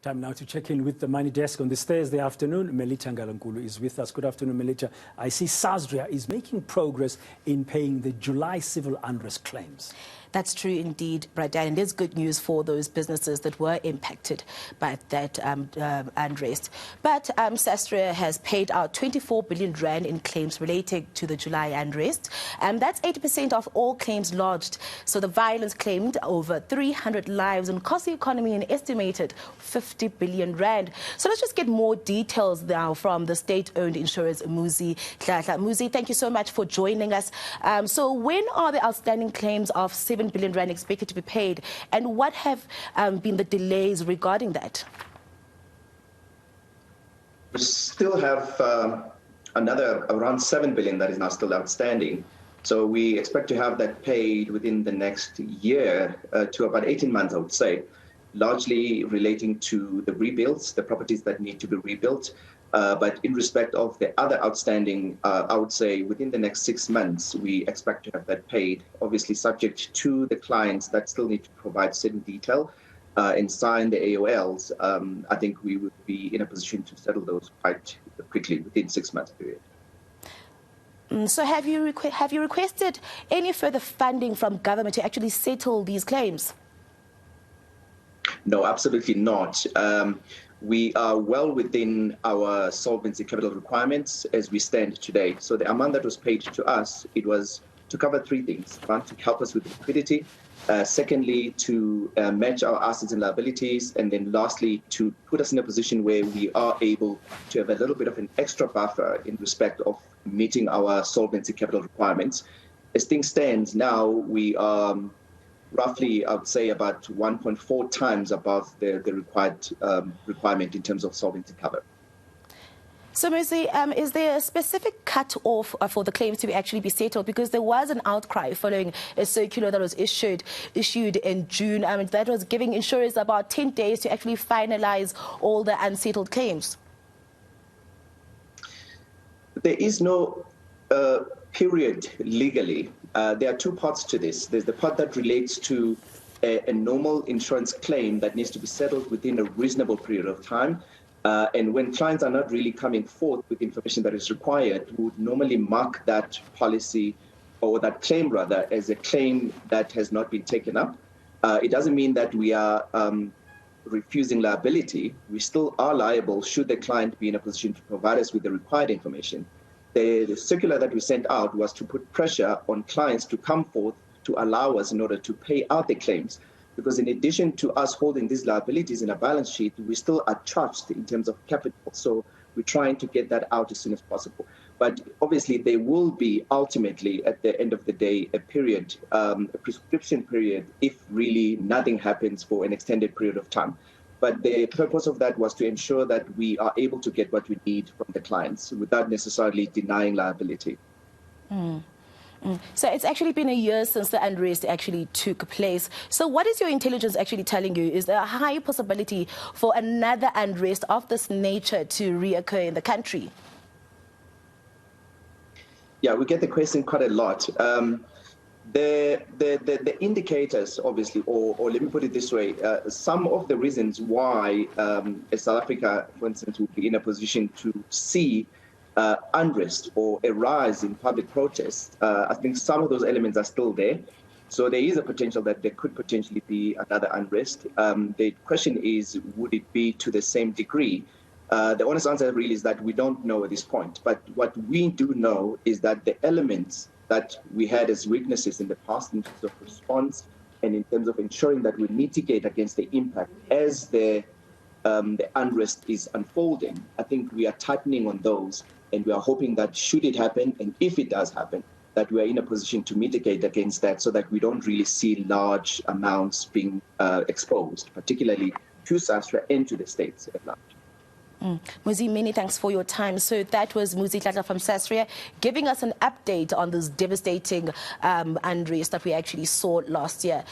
Time now to check in with the Money Desk on this Thursday afternoon. Melita Ngalankulu is with us. Good afternoon, Melita. I see Sasria is making progress in paying the July civil unrest claims. That's true indeed, Bradan, and there's good news for those businesses that were impacted by that unrest. But Sasria has paid out 24 billion rand in claims related to the July unrest. That's 80% of all claims lodged. So the violence claimed over 300 lives and cost the economy an estimated 50 billion rand. So let's just get more details now from the state-owned insurers Muzi, Dladla. Muzi, thank you so much for joining us. So when are the outstanding claims of 7 billion rand expected to be paid, and what have been the delays regarding that? We still have another around 7 billion that is now still outstanding. So we expect to have that paid within the next year to about 18 months, I would say, largely relating to the rebuilds, the properties that need to be rebuilt. But in respect of the other outstanding, I would say within the next 6 months, we expect to have that paid, obviously subject to the clients that still need to provide certain detail and sign the AOLs. I think we would be in a position to settle those quite quickly within 6 months period. So have you requested any further funding from government to actually settle these claims? No, absolutely not. We are well within our solvency capital requirements as we stand today. So the amount that was paid to us, it was to cover three things. One, to help us with liquidity. Secondly, to match our assets and liabilities. And then lastly, to put us in a position where we are able to have a little bit of an extra buffer in respect of meeting our solvency capital requirements. As things stand now, we are roughly, I would say, about 1.4 times above the required requirement in terms of solvency cover. So, Muzi, is there a specific cut-off for the claims to actually be settled? Because there was an outcry following a circular that was issued in June that was giving insurers about 10 days to actually finalize all the unsettled claims. There is no period legally. There are two parts to this. There's the part that relates to a normal insurance claim that needs to be settled within a reasonable period of time. And when clients are not really coming forth with information that is required, we would normally mark that policy or that claim rather as a claim that has not been taken up. It doesn't mean that we are refusing liability. We still are liable should the client be in a position to provide us with the required information. The circular that we sent out was to put pressure on clients to come forth to allow us in order to pay out the claims. Because in addition to us holding these liabilities in a balance sheet, we still are charged in terms of capital. So we're trying to get that out as soon as possible. But obviously, there will be ultimately, at the end of the day, a period, a prescription period, if really nothing happens for an extended period of time. But the purpose of that was to ensure that we are able to get what we need from the clients without necessarily denying liability. So it's actually been a year since the unrest actually took place. So what is your intelligence actually telling you? Is there a high possibility for another unrest of this nature to reoccur in the country? Yeah, we get the question quite a lot. The indicators, obviously, or let me put it this way, some of the reasons why South Africa, for instance, will be in a position to see unrest or a rise in public protests, I think some of those elements are still there. So there is a potential that there could potentially be another unrest. The question is, would it be to the same degree? The honest answer really is that we don't know at this point. But what we do know is that the elements that we had as weaknesses in the past in terms of response and in terms of ensuring that we mitigate against the impact as the unrest is unfolding, I think we are tightening on those, and we are hoping that should it happen, and if it does happen, that we are in a position to mitigate against that so that we don't really see large amounts being exposed, particularly to Sasria and to the states at large. Muzi, many thanks for your time. So that was Muzi Dladla from Sasria giving us an update on this devastating unrest that we actually saw last year.